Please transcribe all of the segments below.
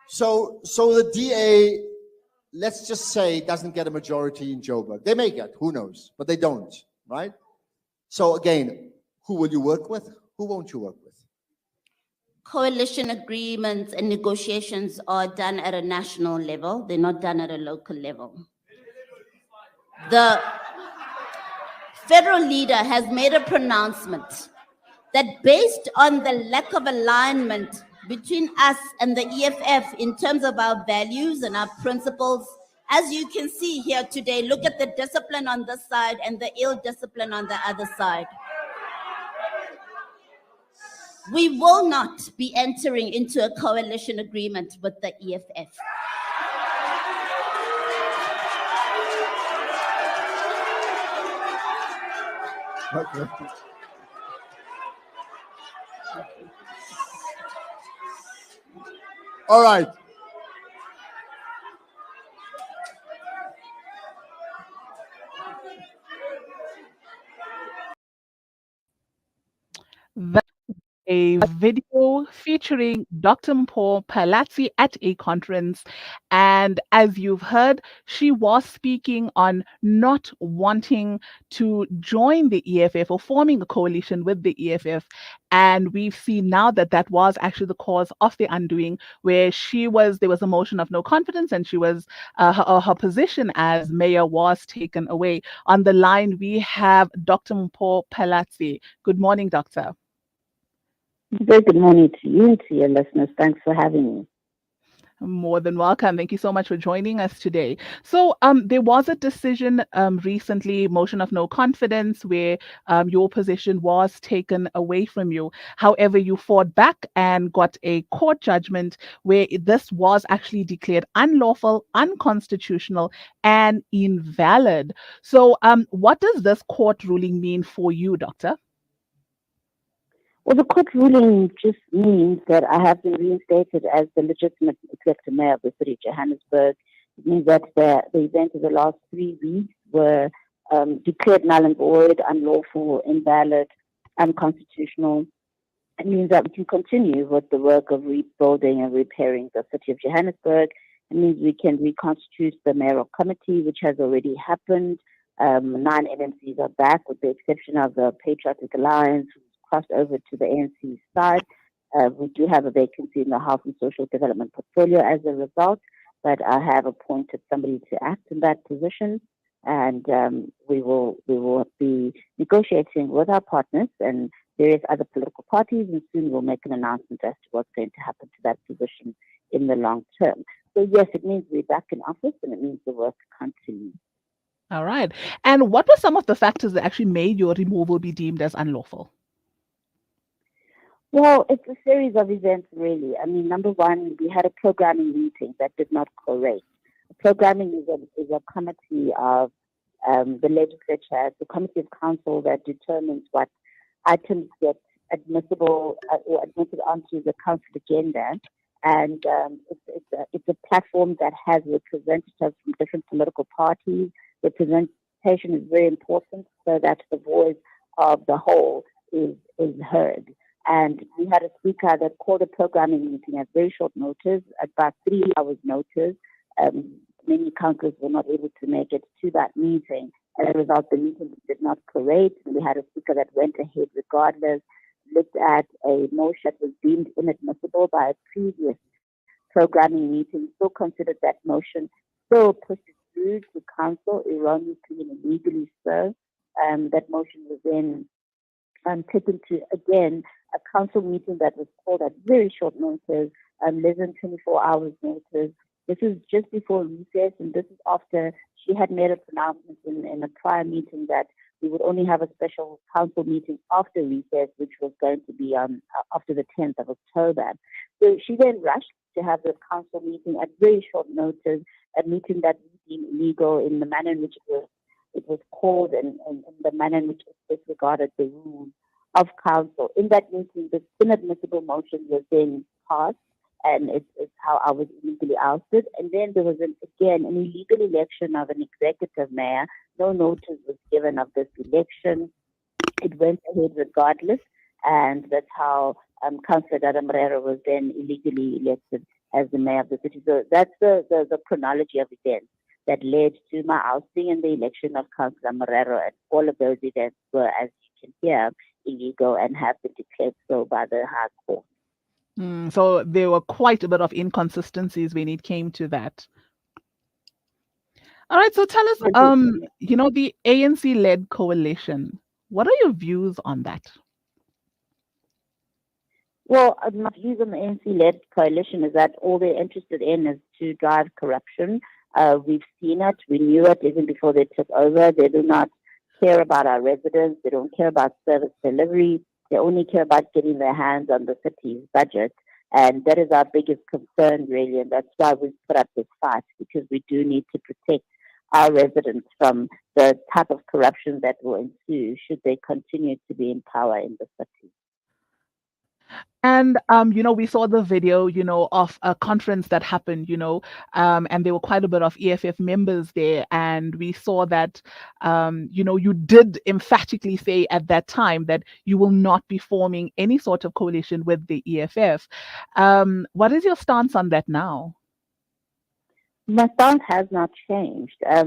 So the DA, let's just say, doesn't get a majority in Joburg. They may get, who knows, but they don't, right? So again, who will you work with? Who won't you work with? Coalition agreements and negotiations are done at a national level. They're not done at a local level. The federal leader has made a pronouncement that based on the lack of alignment between us and the EFF in terms of our values and our principles, as you can see here today, look at the discipline on this side and the ill discipline on the other side. We will not be entering into a coalition agreement with the EFF. Okay. All right. A video featuring Dr. Mpho Phalatse at a conference. And as you've heard, she was speaking on not wanting to join the EFF or forming a coalition with the EFF. And we've seen now that that was actually the cause of the undoing, where there was a motion of no confidence, and she was, her position as mayor was taken away. On the line, we have Dr. Mpho Phalatse. Good morning, Doctor. Very good morning to you and to your listeners. Thanks for having me. More than welcome. Thank you so much for joining us today. So there was a decision recently, motion of no confidence, where your position was taken away from you. However, you fought back and got a court judgment where this was actually declared unlawful, unconstitutional, and invalid. So what does this court ruling mean for you, Doctor? Well, the court ruling just means that I have been reinstated as the legitimate executive mayor of the city of Johannesburg. It means that the events of the last 3 weeks were declared null and void, unlawful, invalid, unconstitutional. It means that we can continue with the work of rebuilding and repairing the city of Johannesburg. It means we can reconstitute the mayoral committee, which has already happened. 9 NMCs are back, with the exception of the Patriotic Alliance, crossed over to the ANC side. We do have a vacancy in the Health and Social Development portfolio as a result, but I have appointed somebody to act in that position, and we will be negotiating with our partners and various other political parties, and soon we'll make an announcement as to what's going to happen to that position in the long term. So yes, it means we're back in office, and it means the work continues. All right. And what were some of the factors that actually made your removal be deemed as unlawful? Well, it's a series of events, really. I mean, number one, we had a programming meeting that did not collate. Programming is a committee of the legislature, it's a committee of council that determines what items get admissible or admitted onto the council agenda. And it's a platform that has representatives from different political parties. Representation is very important so that the voice of the whole is heard. And we had a speaker that called a programming meeting at very short notice, about 3 hours notice. Many councillors were not able to make it to that meeting. As a result, the meeting did not collate. We had a speaker that went ahead regardless, looked at a motion that was deemed inadmissible by a previous programming meeting, still considered that motion, still pushed it through to council, erroneously and illegally so. That motion was then taken to, again, a council meeting that was called at very short notice, less than 24 hours notice. This is just before recess, and this is after she had made a pronouncement in a prior meeting that we would only have a special council meeting after recess, which was going to be after the 10th of October. So she then rushed to have the council meeting at very short notice, a meeting that was deemed illegal in the manner in which it was called and the manner in which it disregarded the rules of council. In that meeting, the inadmissible motion was then passed, and it's how I was illegally ousted. And then there was, again, an illegal election of an executive mayor. No notice was given of this election. It went ahead regardless, and that's how Councillor Dada Morero was then illegally elected as the mayor of the city. So that's the chronology of events that led to my ousting and the election of Councillor Morero, and all of those events were, as you can hear, illegal and have been declared so by the High Court. So there were quite a bit of inconsistencies when it came to that. All right, so tell us, the ANC LED coalition, what are your views on that? Well, my views on the ANC LED coalition is that all they're interested in is to drive corruption. We've seen it, we knew it even before they took over. They do not care about our residents, they don't care about service delivery, they only care about getting their hands on the city's budget. And that is our biggest concern, really, and that's why we've put up this fight, because we do need to protect our residents from the type of corruption that will ensue should they continue to be in power in the city. And we saw the video, of a conference that happened, and there were quite a bit of EFF members there, and we saw that, you did emphatically say at that time that you will not be forming any sort of coalition with the EFF. What is your stance on that now? My stance has not changed. As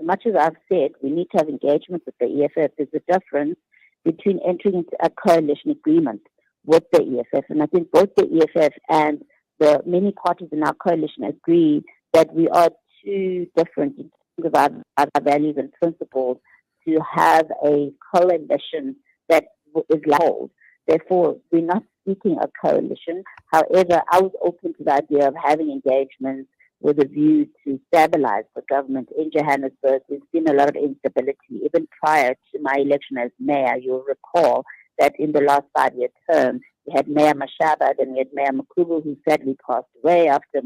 much as I've said, we need to have engagement with the EFF. There's a difference between entering into a coalition agreement with the EFF. And I think both the EFF and the many parties in our coalition agree that we are too different in terms of our values and principles to have a coalition that is loud. Therefore, we're not seeking a coalition. However, I was open to the idea of having engagements with a view to stabilize the government in Johannesburg. We've seen a lot of instability. Even prior to my election as mayor, you'll recall that in the last 5-year term, we had Mayor Mashaba, then we had Mayor Makubu, who sadly passed away after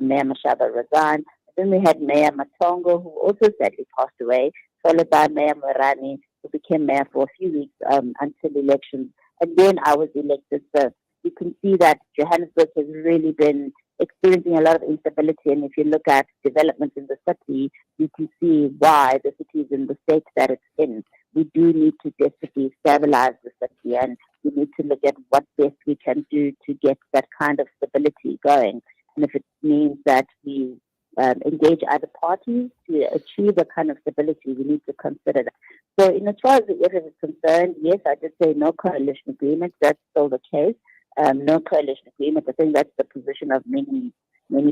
Mayor Mashaba resigned. Then we had Mayor Matongo, who also sadly passed away, followed by Mayor Morani, who became mayor for a few weeks until elections. And then I was elected. So you can see that Johannesburg has really been experiencing a lot of instability. And if you look at developments in the city, you can see why the city is in the state that it's in. We do need to desperately stabilize the city, and we need to look at what best we can do to get that kind of stability going. And if it means that we engage other parties to achieve a kind of stability, we need to consider that. So as far as the EFF is concerned, yes, I did say no coalition agreement. That's still the case. No coalition agreement. I think that's the position of many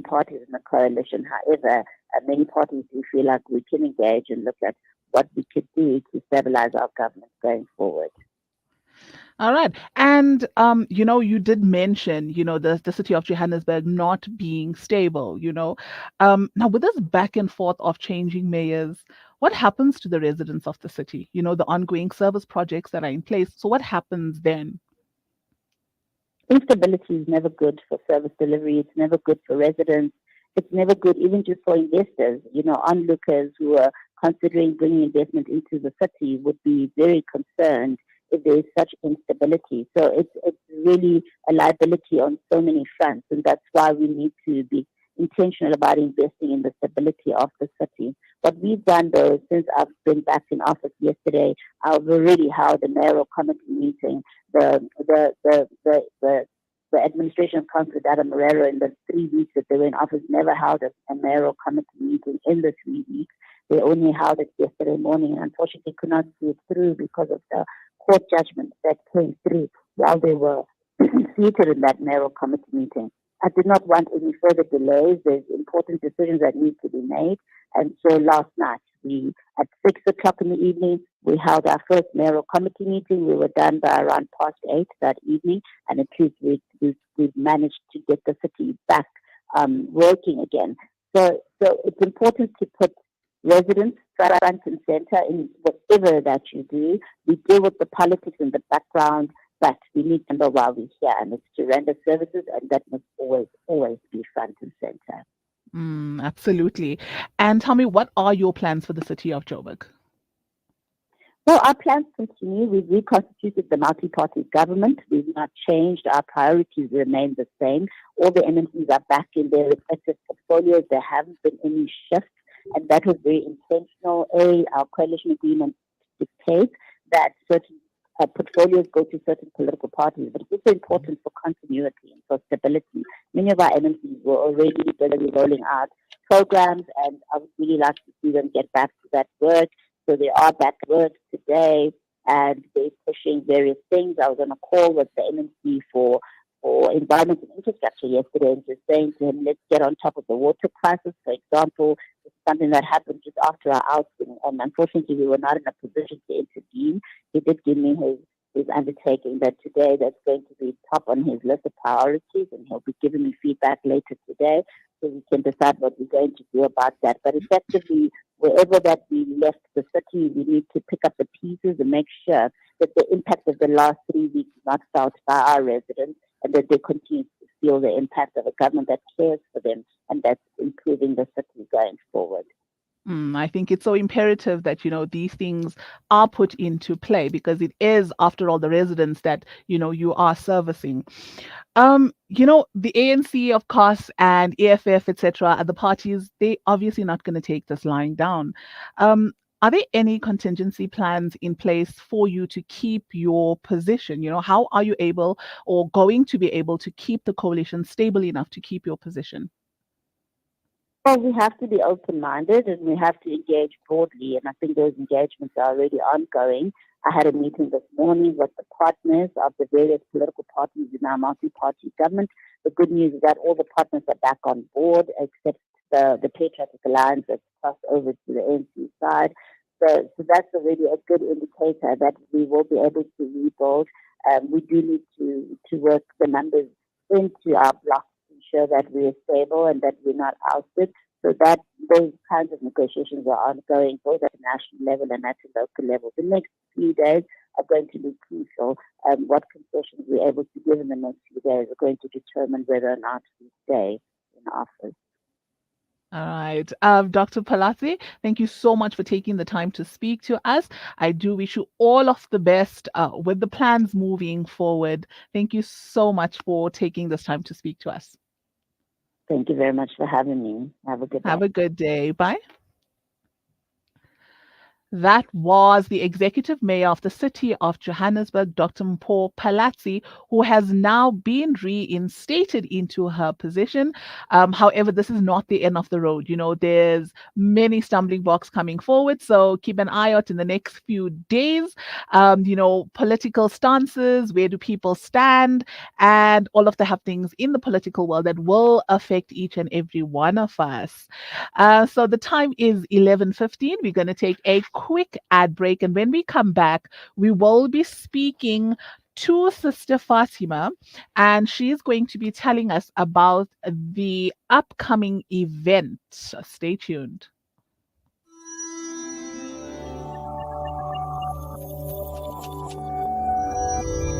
parties in the coalition. However, many parties do feel like we can engage and look at what we could do to stabilize our government going forward. All right. And, you did mention, the city of Johannesburg not being stable, Now, with this back and forth of changing mayors, what happens to the residents of the city? The ongoing service projects that are in place. So what happens then? Instability is never good for service delivery. It's never good for residents. It's never good even just for investors. Onlookers who are considering bringing investment into the city would be very concerned if there is such instability. So it's really a liability on so many fronts, and that's why we need to be intentional about investing in the stability of the city. What we've done, though, since I've been back in office yesterday, I've already held a mayoral committee meeting. The administration of Councillor Dada Morero in the 3 weeks that they were in office never held a mayoral committee meeting in the 3 weeks. They only held it yesterday morning, and unfortunately could not see it through because of the court judgment that came through while they were seated in that mayoral committee meeting. I did not want any further delays. There's important decisions that need to be made. And so last night, at 6 o'clock in the evening, we held our first mayoral committee meeting. We were done by around 8:30 that evening. And at least we've managed to get the city back working again. So it's important to put residents front and center in whatever that you do. We deal with the politics in the background, but we need to know why we're here, and it's to render services, and that must always be front and center. Absolutely. And tell me, what are your plans for the city of Joburg? Well, our plans continue. We've reconstituted the multi-party government. We've not changed. Our priorities remain the same. All the MNCs are back in their respective portfolios. There haven't been any shifts, and that was very intentional. Our coalition agreement dictates that certain portfolios go to certain political parties, but it's also important for continuity and for stability. Many of our MNCs were already busy rolling out programs, and I would really like to see them get back to that work. So they are back at work today, and they're pushing various things. I was on a call with the MNC for environment and infrastructure yesterday, and just saying to him, let's get on top of the water crisis, for example. It's something that happened just after our outing, and unfortunately we were not in a position to intervene. He did give me his undertaking that today that's going to be top on his list of priorities, and he'll be giving me feedback later today so we can decide what we're going to do about that. But effectively, wherever that we left the city, we need to pick up the pieces and make sure that the impact of the last 3 weeks is not felt by our residents, and that they continue to feel the impact of a government that cares for them and that's improving the city going forward. I think it's so imperative that, these things are put into play, because it is, after all, the residents that, you are servicing. The ANC, of course, and EFF, etc., are the parties, they obviously not going to take this lying down. Are there any contingency plans in place for you to keep your position? How are you able or going to be able to keep the coalition stable enough to keep your position? Well, we have to be open-minded and we have to engage broadly, and I think those engagements are already ongoing. I had a meeting this morning with the partners of the various political parties in our multi-party government. The good news is that all the partners are back on board, except the Patriotic Alliance that's crossed over to the ANC side. So that's already a good indicator that we will be able to rebuild. We do need to work the numbers into our blocks to ensure that we are stable and that we're not ousted. So that those kinds of negotiations are ongoing both at a national level and at a local level. The next few days are going to be crucial. What concessions we're able to give in the next few days are going to determine whether or not we stay in office. All right. Dr. Phalatse, thank you so much for taking the time to speak to us. I do wish you all of the best with the plans moving forward. Thank you so much for taking this time to speak to us. Thank you very much for having me. Have a good day. Have a good day. Bye. That was the executive mayor of the city of Johannesburg, Dr. Mpho Phalatse, who has now been reinstated into her position. However, this is not the end of the road. There's many stumbling blocks coming forward. So keep an eye out in the next few days. Political stances, where do people stand, and all of the happenings in the political world that will affect each and every one of us. So the time is 11:15. We're going to take a quick ad break, and when we come back, we will be speaking to Sister Fatima, and she's going to be telling us about the upcoming event. Stay tuned.